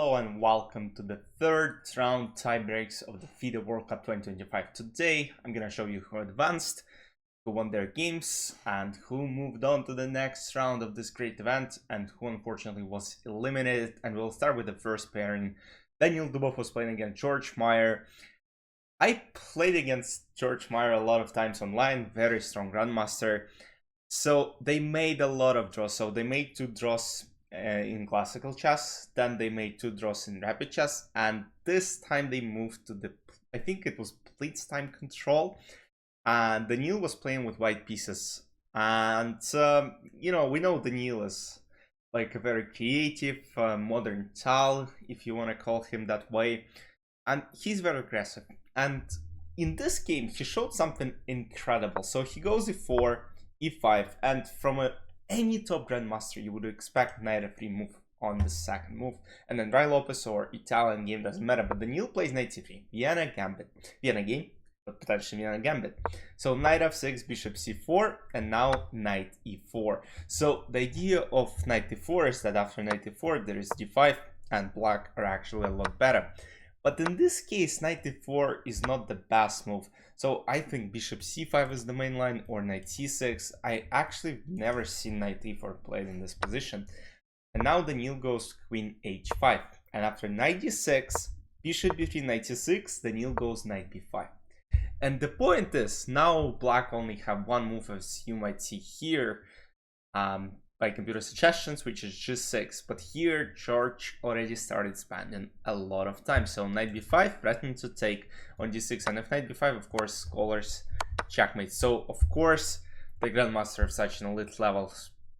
Hello and welcome to the third round tiebreaks of the FIDE World Cup 2025. Today I'm gonna show you who advanced, who won their games, and who moved on to the next round of this great event, and who unfortunately was eliminated. And we'll start with the first pairing. Daniil Dubov was playing against George Meyer. I played against George Meyer a lot of times online, very strong grandmaster. So they made a lot of draws. So they made 2 draws in classical chess, then they made 2 draws in rapid chess, and this time they moved to the, I think it was Blitz time control, and Daniil was playing with white pieces. And you know, we know Daniil is like a very creative, modern Tal, if you want to call him that way, and he's very aggressive. And in this game he showed something incredible. So he goes e4, e5, and from any top grandmaster you would expect knight f3 move on the second move, and then Rai Lopez or Italian game, doesn't matter. But Daniil plays knight c3, Vienna game, but potentially Vienna gambit. So knight f6, bishop c4, and now knight e4. So the idea of knight e4 is that after knight e4 there is d5, and black are actually a lot better. But in this case, knight e4 is not the best move. So I think bishop c5 is the main line, or knight c6. I actually never seen knight e4 played in this position. And now Daniil goes queen h5. And after knight d6, bishop b3, knight c6, Daniil goes knight b5. And the point is, now black only have one move, as you might see here, by computer suggestions, which is g6. But here George already started spending a lot of time. So knight b5, threatening to take on d6, and if knight b5, of course, scholars checkmate. So of course the grandmaster of such an elite level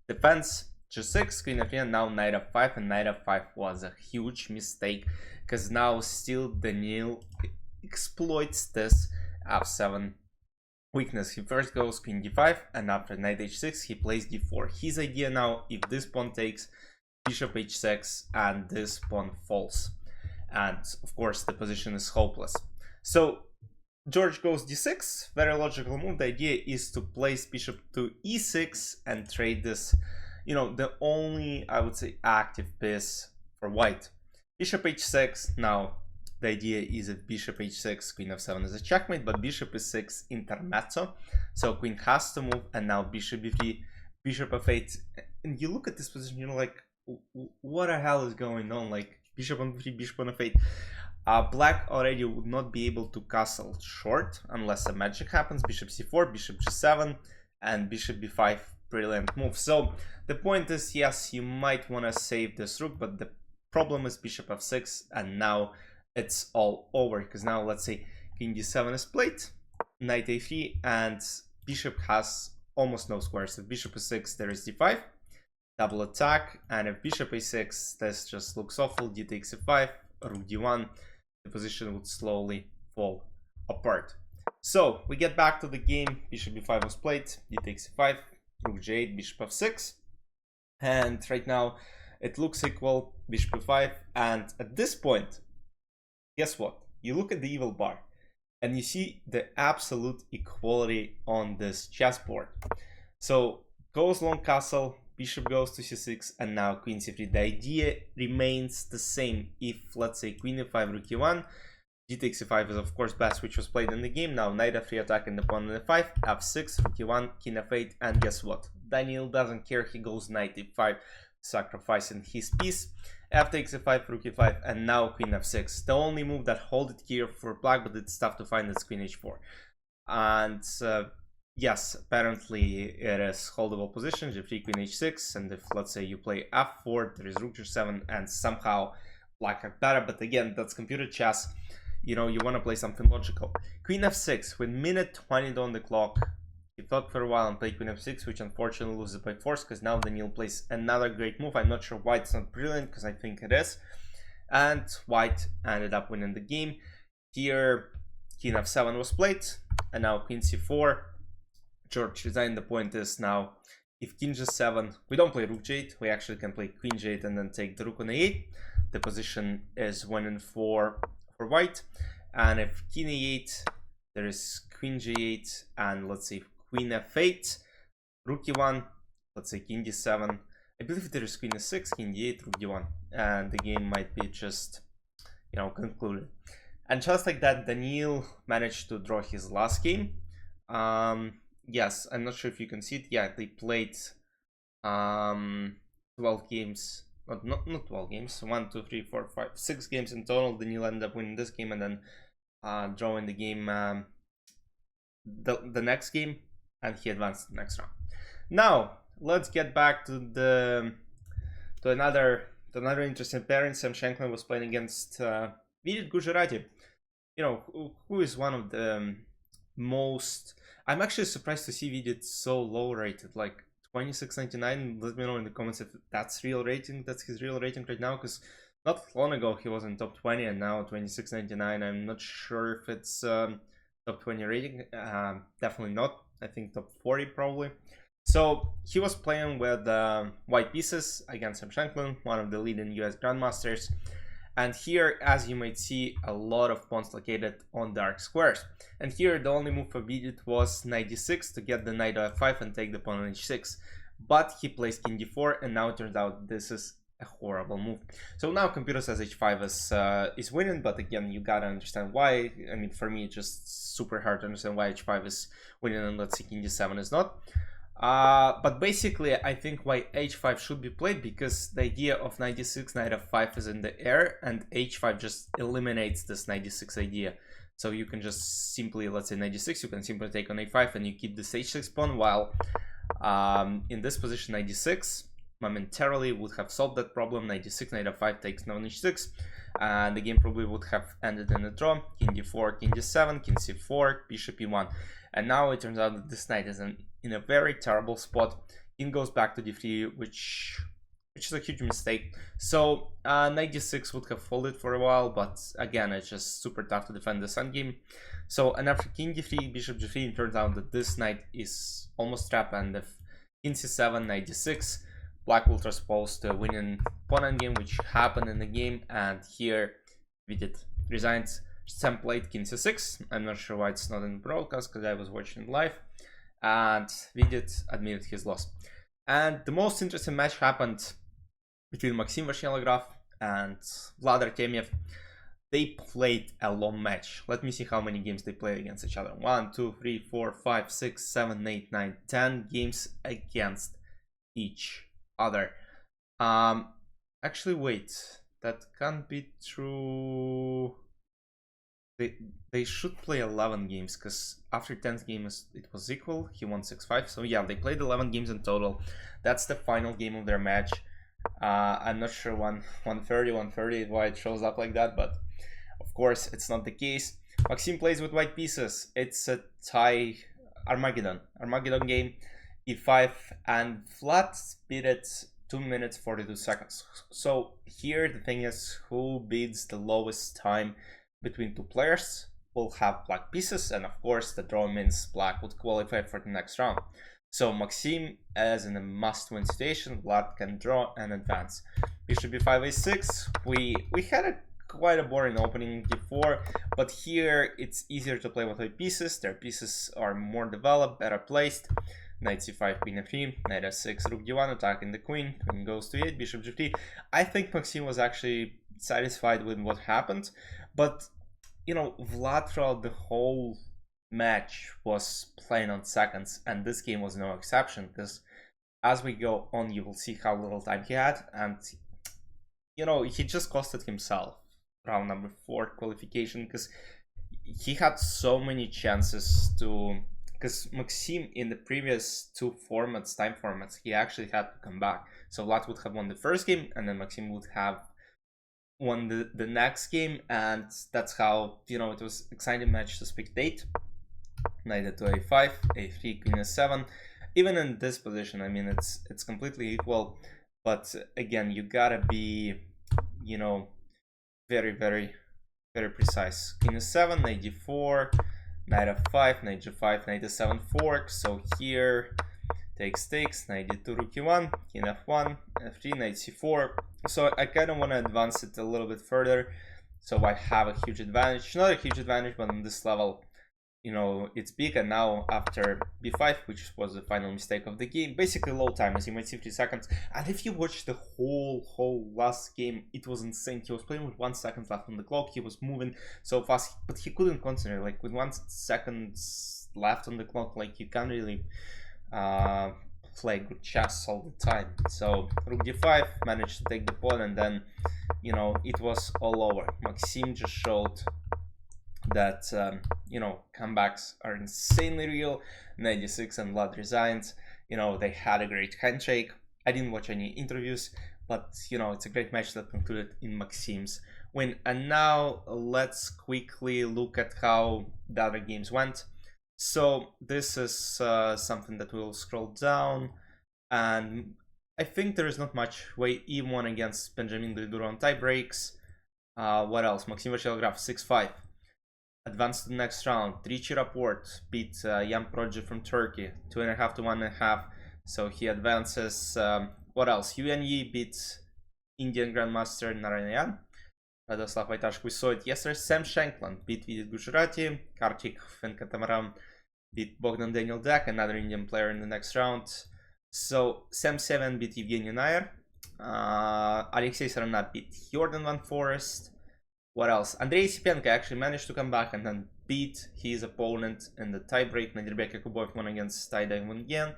defends g6, queen f3, and now knight f5. And knight f5 was a huge mistake, because now still Daniil exploits this f7 weakness. He first goes queen d5, and after knight h6 he plays d4. His idea now, if this pawn takes, bishop h6, and this pawn falls, and of course the position is hopeless. So George goes d6, very logical move. The idea is to place bishop to e6 and trade this, you know, the only, I would say, active piece for white. Bishop h6. Now the idea is if bishop h6, queen f7 is a checkmate, but bishop e6 intermezzo, so queen has to move. And now bishop b3, bishop f8, and you look at this position, you're like, what the hell is going on? Like bishop on b3, bishop on f8. Black already would not be able to castle short unless a magic happens. Bishop c4, bishop g7, and bishop b5, brilliant move. So the point is, yes, you might want to save this rook, but the problem is bishop f6, and now it's all over, because now let's say king d7 is played, knight a3, and bishop has almost no squares. If bishop e6, there is d5, double attack, and if bishop a6, this just looks awful. D takes e5, rook d1, the position would slowly fall apart. So we get back to the game. Bishop b5 was played, d takes e5, rook g8, bishop f6, and right now it looks equal, bishop e5, and at this point, guess what? You look at the evil bar and you see the absolute equality on this chessboard. So goes long castle, bishop goes to c6, and now queen c3. The idea remains the same. If, let's say, queen e5, rook e1, d takes e5 is of course best, which was played in the game. Now knight f3 attacking the pawn on f5, f6, rook e1, king f8, and guess what? Daniil doesn't care. He goes knight e5, sacrificing his piece. F takes e5, rook e5, and now queen f6. The only move that hold it here for black, but it's tough to find, is queen h4. And yes, apparently it is holdable position, g3, queen h6, and if, let's say, you play f4, there is rook g7, and somehow black are better. But again, that's computer chess. You know, you want to play something logical. Queen f6, with minute 20 on the clock. He thought for a while and played queen f6, which unfortunately loses by force, because now Daniil plays another great move. I'm not sure why it's not brilliant, because I think it is. And white ended up winning the game. Here, king f7 was played, and now queen c4. George resigned. The point is now, if king g7, we don't play rook g8, we actually can play queen g8 and then take the rook on a8. The position is winning for white. And if king e8, there is queen g8, and let's say queen f8, rook e1, let's say king d7. I believe there is queen e6, king d8, rook d1, and the game might be just, concluded. And just like that, Daniil managed to draw his last game. Yes, I'm not sure if you can see it. Yeah, they played 12 games. Not 12 games. 1, 2, 3, 4, 5, 6 games in total. Daniil ended up winning this game and then drawing the game, the next game, and he advanced to the next round. Now let's get back to another interesting pairing. Sam Shankland was playing against Vidit Gujarati. Who is one of the most. I'm actually surprised to see Vidit so low rated, like 26.99. Let me know in the comments if that's real rating. That's his real rating right now, because not long ago he was in top 20 and now 26.99. I'm not sure if it's top 20 rating. Definitely not. I think top 40 probably. So he was playing with white pieces against Sam Shankland, one of the leading US grandmasters. And here, as you might see, a lot of pawns located on dark squares. And here the only move for Vidit was knight d6 to get the knight to f5 and take the pawn on h6. But he plays king d4, and now it turns out this is a horrible move. So now computer says h5 is winning, but again, you gotta understand why. I mean, for me, it's just super hard to understand why h5 is winning and let's see king d7 is not. But basically, I think why h5 should be played, because the idea of knight d6, knight f5 is in the air, and h5 just eliminates this knight d6 idea. So you can just simply, let's say knight d6, you can simply take on a5 and you keep this h6 pawn, while in this position knight d6 momentarily would have solved that problem. Knight d6, knight f5 takes on h6, and the game probably would have ended in a draw. King d4, king d7, king c4, bishop e1. And now it turns out that this knight is in a very terrible spot. King goes back to d3, which is a huge mistake. So knight d6 would have folded for a while, but again, it's just super tough to defend this endgame. So, and after king d3, bishop g3, it turns out that this knight is almost trapped, and if king c7, knight d6, black will transpose to a winning pawn endgame, which happened in the game, and here Vidit resigns. Sam played king c6. I'm not sure why it's not in broadcast, because I was watching live, and Vidit admitted his loss. And the most interesting match happened between Maxim Vashnelograf and Vlad Artemiev. They played a long match. Let me see how many games they played against each other. 1, 2, 3, 4, 5, 6, 7, 8, 9, 10 games against each other. Actually, wait, that can't be true. They should play 11 games, because after 10th game it was equal. He won 6-5. So yeah, they played 11 games in total. That's the final game of their match. I'm not sure 130 why it shows up like that, but of course it's not the case. Maxim plays with white pieces. It's a tie Armageddon game. e5, and Vlad beat it 2 minutes 42 seconds. So here the thing is, who beats the lowest time between two players will have black pieces, and of course the draw means black would qualify for the next round. So Maxim is in a must-win situation. Vlad can draw and advance. Bishop b5 a6. We had quite a boring opening d4, but here it's easier to play with white pieces. Their pieces are more developed, better placed. Knight c5, queen f3, knight f6, rook d1, attacking the queen. Queen goes to 8, bishop g3. I think Maxim was actually satisfied with what happened, but Vlad throughout the whole match was playing on seconds, and this game was no exception, because as we go on you will see how little time he had, and he just costed himself round number 4 qualification, because he had so many chances to, because Maxim in the previous 2 time formats, he actually had to come back. So Vlad would have won the first game, and then Maxim would have won the next game, and that's how, it was exciting match to spectate. Knight to a5, a3, queen s7. Even in this position, I mean, it's completely equal, but again, you gotta be, very, very, very precise. Queen s7, knight d4, knight f5, knight g5, knight d7 fork. So here takes, knight d2, rook e1, king f1, f3, knight c4. So I kind of want to advance it a little bit further, so I have a huge advantage. Not a huge advantage, but on this level you know, it's big. And now after b5, which was the final mistake of the game, basically low time, as you might see, 3 seconds. And if you watch the whole last game, it was insane. He was playing with 1 second left on the clock. He was moving so fast, but he couldn't concentrate. Like with 1 second left on the clock, like you can't really play good chess all the time. So rook d5 managed to take the pawn, and then, you know, it was all over. Maxim just showed that you know, comebacks are insanely real. 96 and Vlad resigned. You know, they had a great handshake. I didn't watch any interviews, but you know, it's a great match that concluded in Maxim's win. And now let's quickly look at how the other games went. So this is something that we'll scroll down, and I think there is not much. Way E1 against Benjamin Duduro on tie breaks. What else? Maxim Vachelgraf 6-5. Advanced to the next round. Richie Rapport beat Jan Proje from Turkey 2.5 to 1.5. So he advances. What else? Yuan Yi beat Indian Grandmaster Narayan. Radoslav Vaitashk, we saw it yesterday. Sam Shankland beat Vidit Gujarati. Kartik Venkatamaram beat Bogdan Daniil Dubov, another Indian player, in the next round. So Sam Seven beat Evgeny Nair. Alexei Sarana beat Jordan Van Forest. What else? Andrei Sipenko actually managed to come back and then beat his opponent in the tiebreak. Nadirbek Yakubov won against Tai Daewon Yen.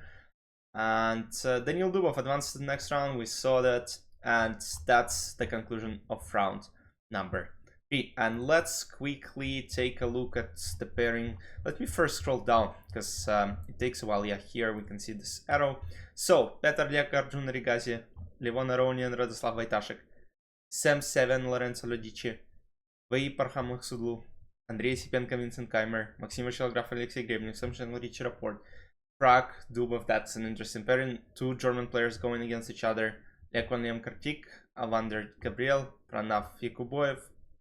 And Daniil Dubov advanced to the next round. We saw that. And that's the conclusion of round number 3. And let's quickly take a look at the pairing. Let me first scroll down, because it takes a while. Yeah, here we can see this arrow. So, Petr Liek, Arjun Rigazi, Levon Aronian, Radoslav Vaitashek, Sam Seven, Lorenzo Lodici, Ваи Пархам Махсудлу, Андрей Сипенко, Vincent Keimer, Maxim Vachelgraf, Alexei Grebnik, Sam Shankland, Richie Rapport, Prag, Dubov. That's an interesting pairing. 2 German players going against each other. Lekwan Liam Kartik, Avander Gabriel, Pranav Yakuboev,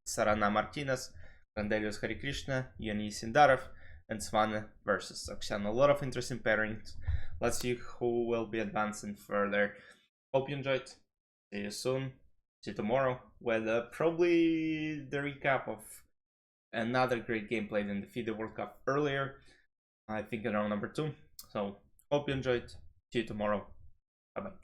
Sarana Martinez, Randelius Harikrishna, Yoni Sindarov, and Svane versus Oksana. A lot of interesting pairings. Let's see who will be advancing further. Hope you enjoyed. See you soon. See you tomorrow with probably the recap of another great game played in the FIDE World Cup earlier. I think around number 2. So hope you enjoyed. See you tomorrow. Bye bye.